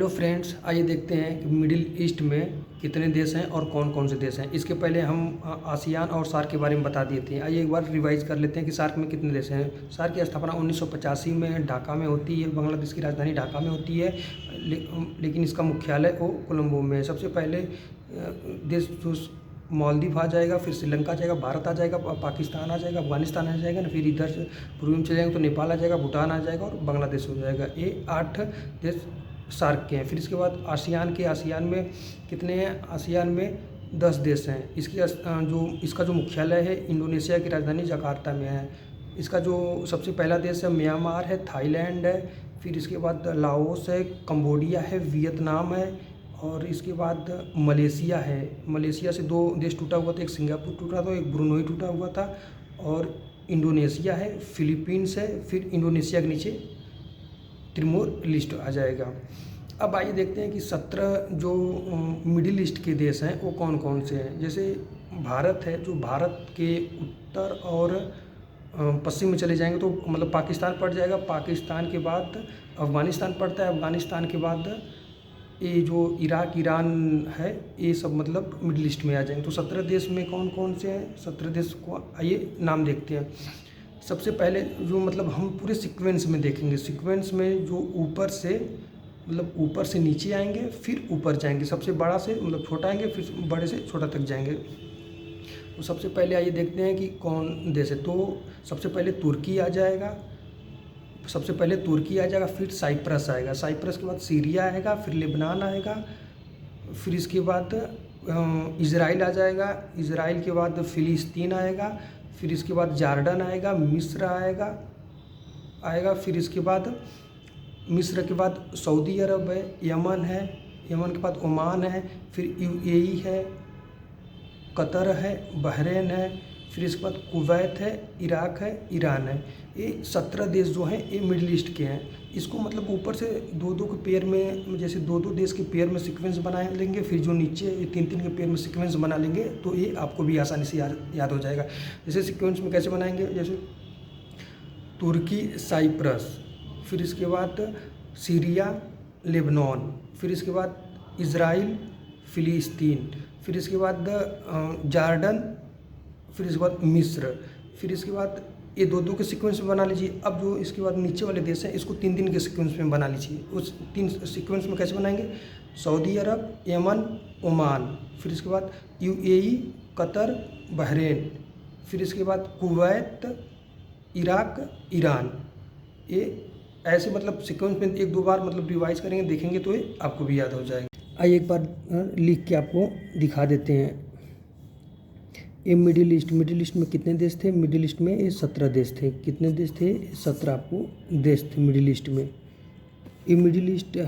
Hello friends, आइए देखते हैं कि मिडिल ईस्ट में कितने देश हैं और कौन कौन से देश हैं। इसके पहले हम आसियान और सार्क के बारे में बता दिए थे। आइए एक बार रिवाइज कर लेते हैं कि सार्क में कितने देश हैं। सार्क की स्थापना 1985 में ढाका में होती है। बांग्लादेश की राजधानी ढाका में होती है, लेकिन इसका मुख्यालय वो कोलंबो में है। सबसे पहले देश जो मालदीव आ जाएगा, फिर श्रीलंका आ जाएगा, भारत आ जाएगा, पाकिस्तान आ जाएगा, अफगानिस्तान आ जाएगा ना, फिर इधर से पूर्वी में चले जाएंगे तो नेपाल आ जाएगा, भूटान आ जाएगा और बांग्लादेश हो जाएगा। ये 8 देश सार्क के हैं। फिर इसके बाद आसियान में कितने हैं? आसियान में 10 देश हैं। इसका जो मुख्यालय है इंडोनेशिया की राजधानी जकार्ता में है। इसका जो सबसे पहला देश है म्यांमार है, थाईलैंड है, फिर इसके बाद लाओस है, कंबोडिया है, वियतनाम है और इसके बाद मलेशिया है। मलेशिया से 2 देश टूटा हुआ था, एक सिंगापुर टूटा था, एक ब्रुनोई टूटा हुआ था और इंडोनेशिया है, फिलीपींस है, फिर इंडोनेशिया के नीचे तिमोर लिस्ट आ जाएगा। अब आइए देखते हैं कि 17 जो मिडिल ईस्ट के देश हैं वो कौन कौन से हैं। जैसे भारत है, जो भारत के उत्तर और पश्चिम में चले जाएंगे तो मतलब पाकिस्तान पड़ जाएगा। पाकिस्तान के बाद अफ़गानिस्तान पड़ता है। अफ़गानिस्तान के बाद ये जो इराक, ईरान है, ये सब मतलब मिडिल ईस्ट में आ जाएंगे। तो 17 देश में कौन कौन से हैं? 17 देश को आइए नाम देखते हैं। सबसे पहले जो मतलब हम पूरे सीक्वेंस में देखेंगे। सीक्वेंस में जो ऊपर से नीचे आएंगे, फिर ऊपर जाएंगे। सबसे बड़ा से मतलब छोटा आएंगे, फिर बड़े से छोटा तक जाएंगे। तो सबसे पहले आइए देखते हैं कि कौन देश है। तो सबसे पहले तुर्की आ जाएगा। फिर साइप्रस आएगा। साइप्रस के बाद सीरिया आएगा, फिर लेबनान आएगा, फिर इसके बाद इज़राइल आ जाएगा। इज़राइल के बाद फ़िलिस्तीन आएगा, फिर इसके बाद जॉर्डन आएगा, मिस्र आएगा, फिर इसके बाद मिस्र के बाद सऊदी अरब है, यमन है, यमन के बाद ओमान है, फिर यूएई है, कतर है, बहरीन है, फिर इसके बाद कुवैत है, इराक है, ईरान है। ये 17 देश जो हैं ये मिडिल ईस्ट के हैं। इसको मतलब ऊपर से 2-2 के पेयर में, जैसे 2-2 देश के पेयर में सीक्वेंस बना लेंगे, फिर जो नीचे 3-3 के पेयर में सीक्वेंस बना लेंगे तो ये आपको भी आसानी से याद हो जाएगा। जैसे सीक्वेंस में कैसे बनाएंगे? जैसे तुर्की, साइप्रस, फिर इसके बाद सीरिया, लेबनान, फिर इसके बाद इज़राइल, फ़िलिस्तीन, फिर इसके बाद जॉर्डन, फिर इसके बाद मिस्र, फिर इसके बाद ये 2-2 के सीक्वेंस में बना लीजिए। अब जो इसके बाद नीचे वाले देश हैं इसको 3-3 के सीक्वेंस में बना लीजिए। उस 3 सीक्वेंस में कैसे बनाएंगे? सऊदी अरब, यमन, ओमान, फिर इसके बाद यूएई, कतर, बहरीन, फिर इसके बाद कुवैत, इराक, ईरान। ये ऐसे मतलब सीक्वेंस में 1-2 बार मतलब रिवाइज करेंगे, देखेंगे तो ये आपको भी याद हो जाएगा। आइए एक बार लिख के आपको दिखा देते हैं। ये मिडिल ईस्ट में कितने देश थे? मिडिल ईस्ट में ये 17 देश थे। कितने देश थे? 17 आपको देश थे मिडिल ईस्ट में। ये मिडिल ईस्ट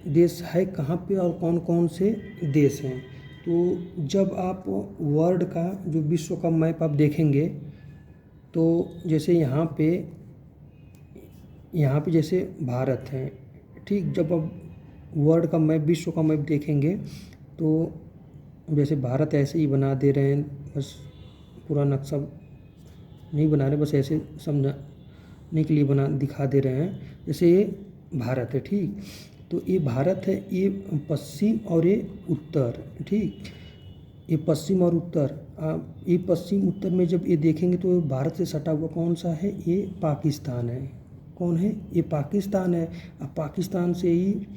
देश है कहाँ पे और कौन कौन से देश हैं? तो जब आप वर्ल्ड का जो विश्व का मैप आप देखेंगे तो जैसे यहाँ पे जैसे भारत है, ठीक। जब आप वर्ल्ड का मैप, विश्व का मैप देखेंगे तो जैसे भारत ऐसे ही बना दे रहे हैं, बस पूरा नक्शा नहीं बना रहे, बस ऐसे समझाने के लिए दिखा दे रहे हैं। जैसे ये भारत है, ठीक। तो ये भारत है, ये पश्चिम और ये उत्तर, ठीक। ये पश्चिम और उत्तर, ये पश्चिम उत्तर में जब ये देखेंगे तो भारत से सटा हुआ कौन सा है? ये पाकिस्तान है। कौन है? ये पाकिस्तान है। अब पाकिस्तान से ही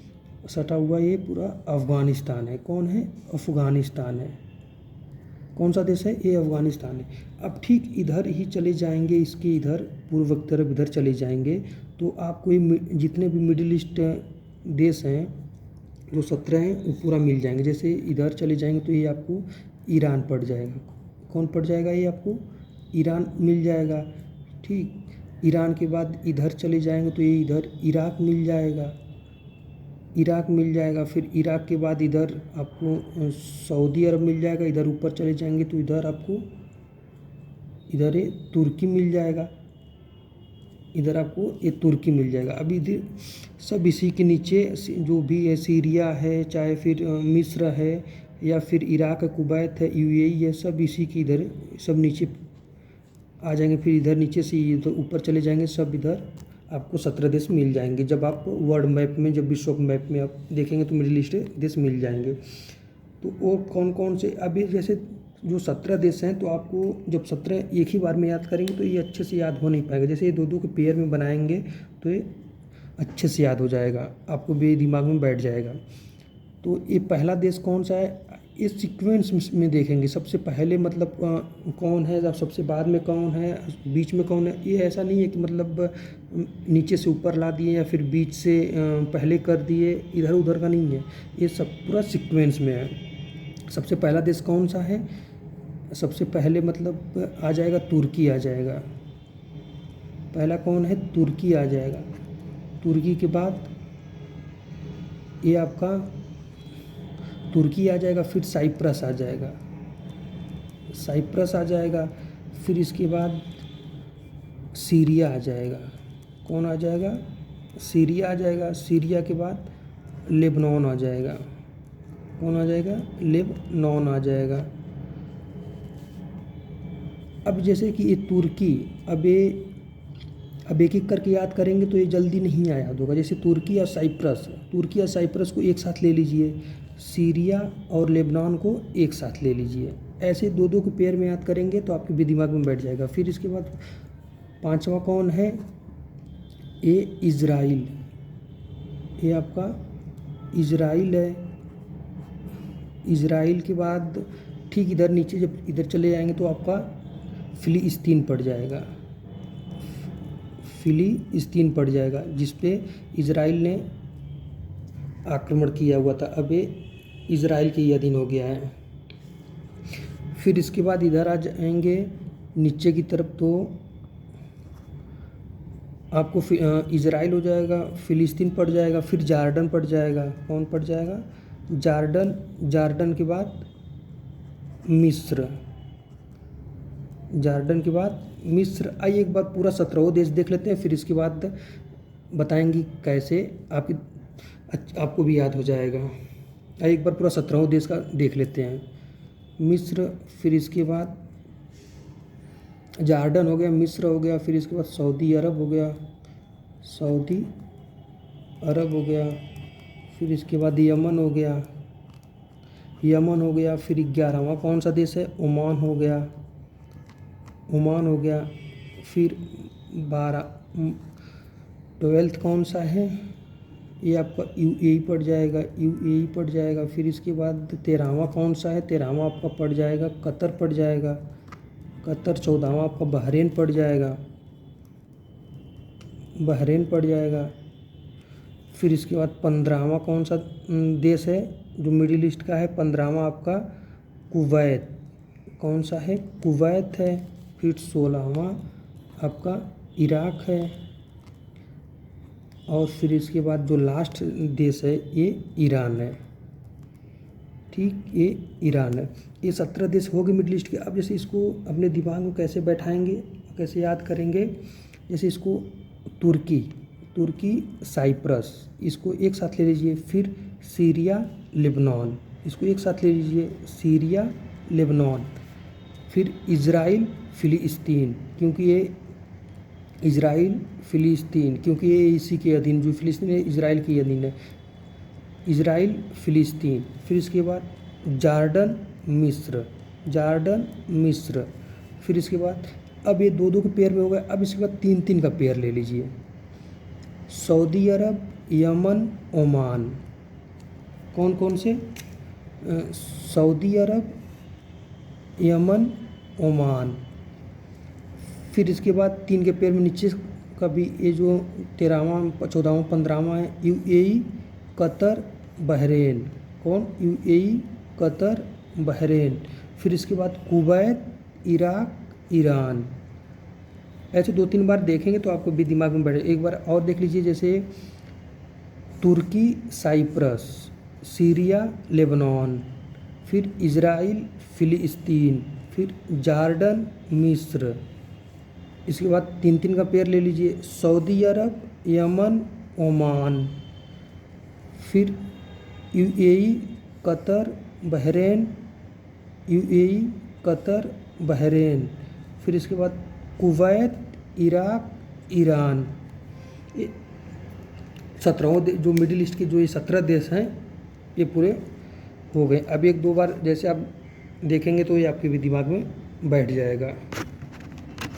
सटा हुआ ये पूरा अफ़गानिस्तान है। कौन है? अफ़गानिस्तान है। कौन सा देश है? ये अफ़गानिस्तान है। अब ठीक इधर ही चले जाएंगे, इसके इधर पूर्व की तरफ इधर चले जाएंगे तो आपको ये जितने भी मिडिल ईस्ट देश हैं जो 17 हैं वो पूरा मिल जाएंगे। जैसे इधर चले जाएंगे तो ये आपको ईरान पड़ जाएगा। कौन पड़ जाएगा? ये आपको ईरान मिल जाएगा, ठीक। ईरान के बाद इधर चले जाएंगे तो ये इधर इराक मिल जाएगा। फिर इराक के बाद इधर आपको सऊदी अरब मिल जाएगा। इधर ऊपर चले जाएंगे तो इधर आपको इधर ये तुर्की मिल जाएगा। अब इधर सब इसी के नीचे जो भी है, सीरिया है, चाहे फिर मिस्र है या फिर इराक है, कुवैत है, यूएई है, सब इसी की इधर सब नीचे आ जाएंगे। फिर इधर नीचे से इधर ऊपर चले जाएंगे, सब इधर आपको 17 देश मिल जाएंगे। जब आप वर्ल्ड मैप में, जब विश्व मैप में आप देखेंगे तो मिडिल ईस्ट देश मिल जाएंगे। तो वो कौन कौन से, अभी जैसे जो 17 देश हैं, तो आपको जब 17 एक ही बार में याद करेंगे तो ये अच्छे से याद हो नहीं पाएगा। जैसे ये दो दो के पेयर में बनाएंगे तो ये अच्छे से याद हो जाएगा, आपको भी दिमाग में बैठ जाएगा। तो ये पहला देश कौन सा है, इस सीक्वेंस में देखेंगे। सबसे पहले मतलब कौन है, जब सबसे बाद में कौन है, बीच में कौन है। ये ऐसा नहीं है कि मतलब नीचे से ऊपर ला दिए या फिर बीच से पहले कर दिए, इधर उधर का नहीं है। ये सब पूरा सीक्वेंस में है। सबसे पहला देश कौन सा है, सबसे पहले मतलब आ जाएगा तुर्की आ जाएगा। पहला कौन है, तुर्की आ जाएगा। तुर्की के बाद ये आपका तुर्की आ जाएगा, फिर साइप्रस आ जाएगा, साइप्रस आ जाएगा। फिर इसके बाद सीरिया आ जाएगा। कौन आ जाएगा, सीरिया आ जाएगा। सीरिया के बाद लेबनान आ जाएगा। कौन आ जाएगा, लेबनान आ जाएगा। अब जैसे कि ये तुर्की, अब एक एक करके याद करेंगे तो ये जल्दी नहीं याद होगा। जैसे तुर्की या साइप्रस, तुर्की या साइप्रस को एक साथ ले लीजिए, सीरिया और लेबनान को एक साथ ले लीजिए। ऐसे दो दो के पेयर में याद करेंगे तो आपके भी दिमाग में बैठ जाएगा। फिर इसके बाद पांचवा कौन है, ये इज़राइल। ये आपका इज़राइल है। इज़राइल के बाद ठीक इधर नीचे जब इधर चले जाएंगे तो आपका फिलिस्तीन पड़ जाएगा। फिलिस्तीन पड़ जाएगा, जिस पे इज़राइल ने आक्रमण किया हुआ था। अब ये इज़राइल के अधीन हो गया है। फिर इसके बाद इधर आ जाएंगे नीचे की तरफ तो आपको इज़राइल हो जाएगा, फिलिस्तीन पड़ जाएगा, फिर जॉर्डन पड़ जाएगा। कौन पड़ जाएगा, जॉर्डन। जॉर्डन के बाद मिस्र। जॉर्डन के बाद मिस्र। आइए एक बार पूरा 17 देश देख लेते हैं, फिर इसके बाद बताएंगे कैसे आपको भी याद हो जाएगा। आइए एक बार पूरा 17 देश का देख लेते हैं। मिस्र, फिर इसके बाद जॉर्डन हो गया, मिस्र हो गया, फिर इसके बाद सऊदी अरब हो गया, सऊदी अरब हो गया, फिर इसके बाद यमन हो गया, यमन हो गया। फिर 11वां कौन सा देश है, ओमान हो गया, ओमान हो गया। फिर 12th कौन सा है, ये आपका यूएई पड़ जाएगा, यूएई पड़ जाएगा। फिर इसके बाद 13वां कौन सा है, 13वां आपका पड़ जाएगा कतर पड़ जाएगा, कतर। 14वां आपका बहरीन पड़ जाएगा, बहरीन पड़ जाएगा। फिर इसके बाद 15वां कौन सा देश है जो मिडिल ईस्ट का है, 15वां आपका कुवैत। कौन सा है, कुवैत है। फिर 16वां आपका इराक है। और फिर इसके बाद जो लास्ट देश है ये ईरान है। ठीक, ये ईरान है। ये 17 देश हो गए मिडिल ईस्ट के। अब जैसे इसको अपने दिमाग में कैसे बैठाएंगे, कैसे याद करेंगे। जैसे इसको तुर्की, तुर्की साइप्रस, इसको एक साथ ले लीजिए। फिर सीरिया लेबनान, इसको एक साथ ले लीजिए, सीरिया लेबनान। फिर इज़राइल फिलिस्तीन, क्योंकि ये इज़राइल फिलिस्तीन, क्योंकि ये इसी के अधीन, जो फिलिस्तीन है इज़राइल के अधीन है, इज़राइल फिलिस्तीन। फिर इसके बाद जॉर्डन मिस्र, जॉर्डन मिस्र। फिर इसके बाद अब ये दो दो के पेयर में हो गए। अब इसके बाद तीन तीन का पेयर ले लीजिए, सऊदी अरब, यमन, ओमान। कौन कौन से, सऊदी अरब, यमन, ओमान। फिर इसके बाद तीन के पेयर में नीचे का भी ये जो 13वां, 14वां, 15वां है, यूएई, कतर, बहरीन। कौन, यूएई, कतर, बहरीन। फिर इसके बाद कुवैत, इराक, ईरान। ऐसे 2-3 बार देखेंगे तो आपको भी दिमाग में बैठे। एक बार और देख लीजिए, जैसे तुर्की साइप्रस, सीरिया लेबनान, फिर इज़राइल फिलिस्तीन, फिर जॉर्डन मिस्र। इसके बाद तीन तीन का पेयर ले लीजिए, सऊदी अरब, यमन, ओमान। फिर UAE, Qatar, Bahrain, UAE, Qatar, Bahrain. फिर इसके बाद कुवैत, इराक, ईरान। ये 17 जो मिडिल ईस्ट के जो ये 17 देश हैं ये पूरे हो गए। अब एक दो बार जैसे आप देखेंगे तो ये आपके भी दिमाग में बैठ जाएगा।